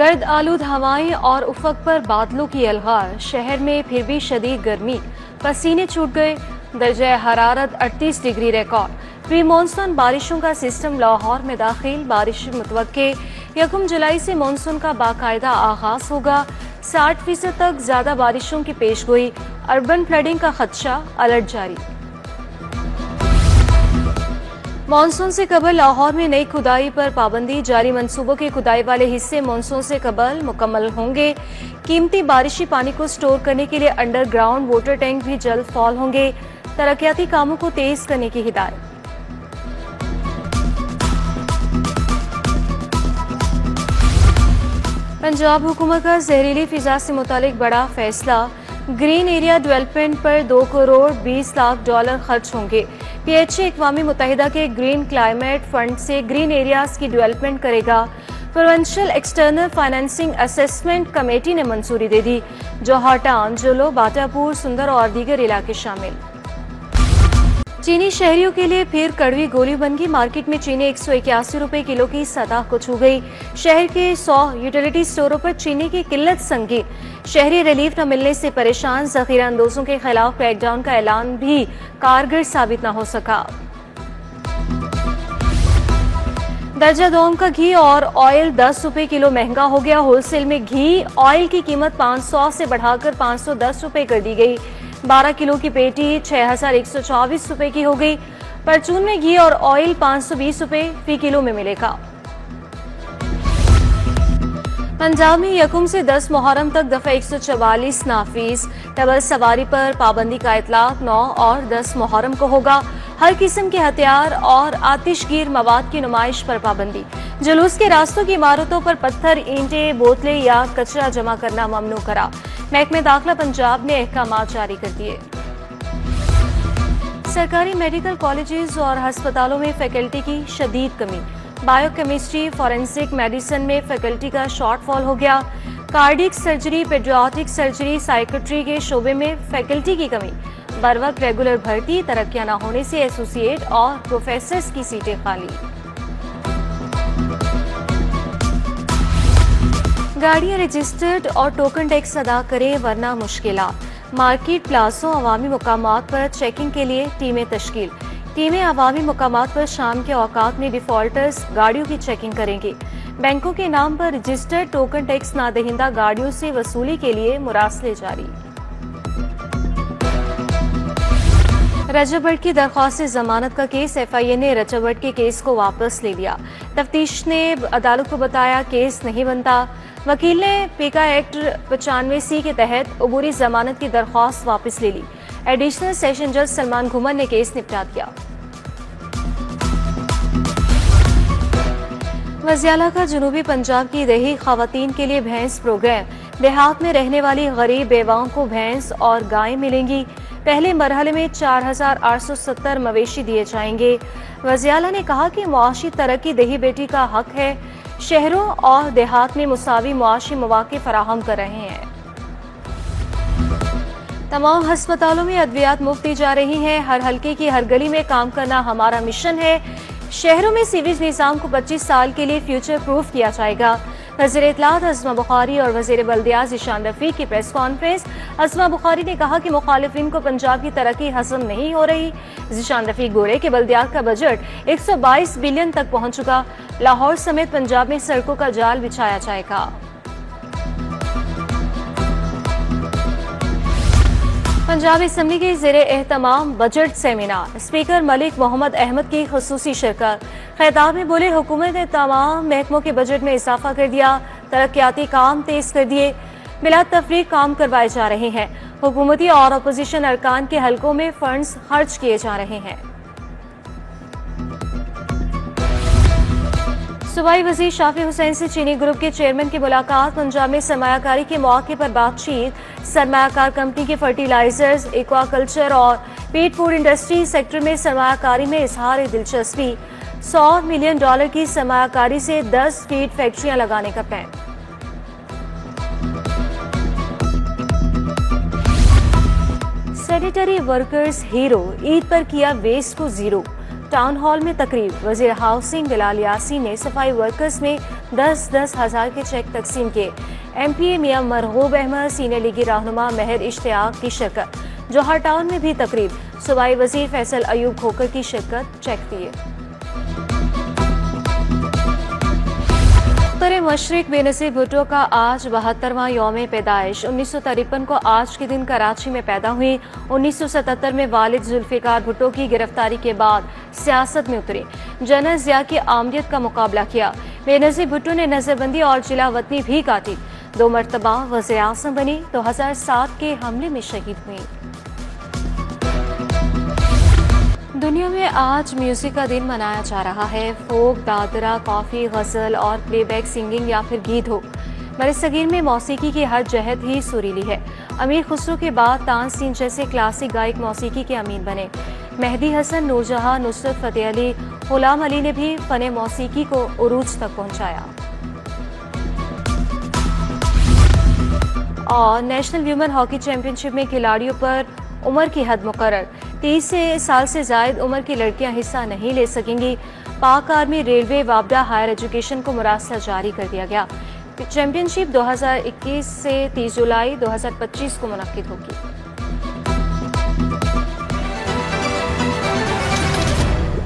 गर्द आलूद हवाएं और उफक पर बादलों की अलगार। शहर में फिर भी शदीद गर्मी, पसीने छूट गए। दर्जा हरारत 38 डिग्री रिकॉर्ड। प्री मानसून बारिशों का सिस्टम लाहौर में दाखिल। बारिश मुतवक्के 1 जुलाई से मानसून का बाकायदा आगाज होगा। 60% तक ज्यादा बारिशों की पेशगोई। अर्बन फ्लडिंग का खदशा, अलर्ट जारी। मानसून से कबल लाहौर में नई खुदाई पर पाबंदी जारी। मंसूबों के खुदाई वाले हिस्से मानसून से कबल मुकम्मल होंगे। कीमती बारिशी पानी को स्टोर करने के लिए अंडरग्राउंड वाटर टैंक भी जल्द फॉल होंगे। तरक्याती कामों को तेज करने की हिदायत। पंजाब हुकूमत का जहरीली फिजा से मुतालिक बड़ा फैसला। ग्रीन एरिया डेवलपमेंट पर 2 करोड़ 20 लाख डॉलर खर्च होंगे। PHA अक़वामी मुत्तहिदा के ग्रीन क्लाइमेट फंड से ग्रीन एरियाज की डेवलपमेंट करेगा। Provincial external financing assessment committee ने मंजूरी दे दी। जोहाटा, अंजुलो, बाटापुर, सुंदर और दीगर इलाके शामिल। चीनी शहरियों के लिए फिर कड़वी गोली बन गई। मार्केट में चीनी 181 रुपए किलो की सतह को छू गई। शहर के 100 यूटिलिटी स्टोरों पर चीनी की किल्लत संगीन। शहरी रिलीफ न मिलने से परेशान। जखीरा अंदोजों के खिलाफ क्रैकडाउन का ऐलान भी कारगर साबित न हो सका। दर्जा दोम का घी और ऑयल 10 रुपए किलो महंगा हो गया। होलसेल में घी ऑयल की कीमत 500 से बढ़ाकर 510 रुपए कर दी गई। 12 किलो की पेटी 6124 रुपए की हो गई। परचून में घी और ऑयल 520 रुपए फी किलो में मिलेगा। पंजाब में 1 से 10 मुहर्रम तक दफा 144 नाफिज। डबल सवारी पर पाबंदी का इतलाक 9 और 10 मुहर्रम को होगा। हर किस्म के हथियार और आतिशगीर मवाद की नुमाइश पर पाबंदी। जुलूस के रास्तों की इमारतों पर पत्थर, ईंटें, बोतलें या कचरा जमा करना ममनू करा। महकमे दाखिला पंजाब ने अहकामात जारी कर दिए। सरकारी मेडिकल कॉलेजेस और अस्पतालों में फैकल्टी की शदीद कमी। बायोकेमिस्ट्री, फॉरेंसिक मेडिसिन में फैकल्टी का शॉर्टफॉल हो गया। Cardiac surgery, paediatric surgery, psychiatry के शोबे में फैकल्टी की कमी। बर वक्त रेगुलर भर्ती, तरक्कियां न होने से एसोसिएट और प्रोफेसर्स की सीटें खाली। गाड़ियां रजिस्टर्ड और टोकन टैक्स अदा करें वरना मुश्किलात। मार्केट प्लाजों, अवामी मुकामात पर चेकिंग के लिए टीमें तश्कील। टीमें अवामी मुकामात पर शाम के औकात में डिफॉल्टर्स गाड़ियों की चेकिंग करेंगे। बैंकों के नाम पर रजिस्टर्ड टोकन टैक्स नादहिंदा गाड़ियों से वसूली के लिए मुरासले जारी। रजब भट्ट की दरख्वास्त जमानत का केस। FIA ने रजब भट्ट के केस को वापस ले लिया। तफ्तीश ने अदालत को बताया केस नहीं बनता। वकील ने PICA एक्ट 95C के तहत अबूरी जमानत की दरख्वास्त वापस ले ली। एडिशनल सेशन जज सलमान घुमर ने केस निपटा दिया। वज़ियाला का जनूबी पंजाब की देही खवातीन के लिए भैंस प्रोग्राम। देहात में रहने वाली गरीब बेवाओं को भैंस और गायें मिलेंगी। पहले मरहले में 4870 मवेशी दिए जाएंगे। वज़ियाला ने कहा कि मुआशी तरक्की देही बेटी का हक है। शहरों और देहात में मुसावी मुआशी मौके फराहम कर रहे हैं। तमाम अस्पतालों में अद्वियात मुफ्त दी जा रही हैं। हर हल्के की हर गली में काम करना हमारा मिशन है। शहरों में सीवेज निज़ाम को 25 साल के लिए फ्यूचर प्रूफ किया जाएगा। वज़ीर इत्तलात अज़मा बुखारी और वज़ीर बल्दियात ज़ीशान रफ़ीक की प्रेस कॉन्फ्रेंस। अज़मा बुखारी ने कहा कि मुखालिफिन को पंजाब की तरक्की हज़म नहीं हो रही। ज़ीशान रफ़ीक बोले कि बल्दियात का बजट 122 बिलियन तक पहुंच चुका। लाहौर समेत पंजाब में सड़कों का जाल बिछाया जाएगा। पंजाब असम्बली के ज़ेरे एहतमाम budget seminar. Speaker Malik Mohammad Ahmad की खुसूसी शिरकत। खिताब में बोले हुकूमत ने तमाम महकमों के बजट में इजाफा कर दिया। तरक्याती काम तेज कर दिए। बिला तफरीक काम करवाए जा रहे हैं। हुकूमती और अपोजिशन अरकान के हलकों में फंड्स खर्च किए जा रहे हैं। सूबाई वज़ीर शाफी हुसैन से चीनी ग्रुप के चेयरमैन की मुलाकात। पंजाब में सरमायाकारी के मौके पर बातचीत। सरमायाकार कंपनी के फर्टिलाइजर्स, एक्वाकल्चर और पेट फूड इंडस्ट्री सेक्टर में सरमायाकारी में इजहार दिलचस्पी। $100 मिलियन की सरमायाकारी से 10 फीड फैक्ट्रियां लगाने का plan. Sanitary workers hero. Eid पर किया वेस्ट को जीरो। टाउन हॉल में तकरीब। वजीर हाउसिंग बिलाल यासीन ने सफाई वर्कर्स में 10-10 हज़ार के चेक तकसीम किए। MPA मियां मरगूब अहमद, सीनियर लीगी रहनुमा महर इश्तियाक की शिरकत। जौहर टाउन में भी तकरीब। सूबाई वजीर फैसल अयूब खोकर की शिरकत। चेक दिए। उत्तर मशरिक बेनज़ीर भुट्टो का आज 72वां यौम पैदाइश। 1953 को आज के दिन कराची में पैदा हुई। 1977 में वालिद जुल्फ़िकार भुट्टो की गिरफ्तारी के बाद सियासत में उतरी। जनरल ज़िया की आमदियत का मुकाबला किया। बेनज़ीर भुट्टो ने नजरबंदी और जिला वतनी भी काटी। 2 मरतबा वज़ीर आज़म बनी। 2007 के हमले में शहीद हुई। दुनिया में आज म्यूजिक का दिन मनाया जा रहा है। फोक, दादरा, कॉफी, गजल और प्लेबैक सिंगिंग या फिर गीत हो, बरसगीर में मौसीकी की हर जहत ही सुरीली है। अमीर खुसरो के बाद तानसीन जैसे क्लासिक गायक मौसीकी के अमीन बने। मेहदी हसन, नूरजहां, नुसरत फतेह अली, गुलाम अली ने भी फन मौसीकी को उरूज तक पहुंचाया। और नेशनल व्यूमेन हॉकी चैंपियनशिप में खिलाड़ियों पर उम्र की हद मुकर्रर। 30 साल से जायद उम्र की लड़कियां हिस्सा नहीं ले सकेंगी। पाक आर्मी, रेलवे, वापडा हायर एजुकेशन को मुरासला जारी कर दिया गया। चैंपियनशिप 2021 से 30 जुलाई 2025 को मुनक्किद होगी।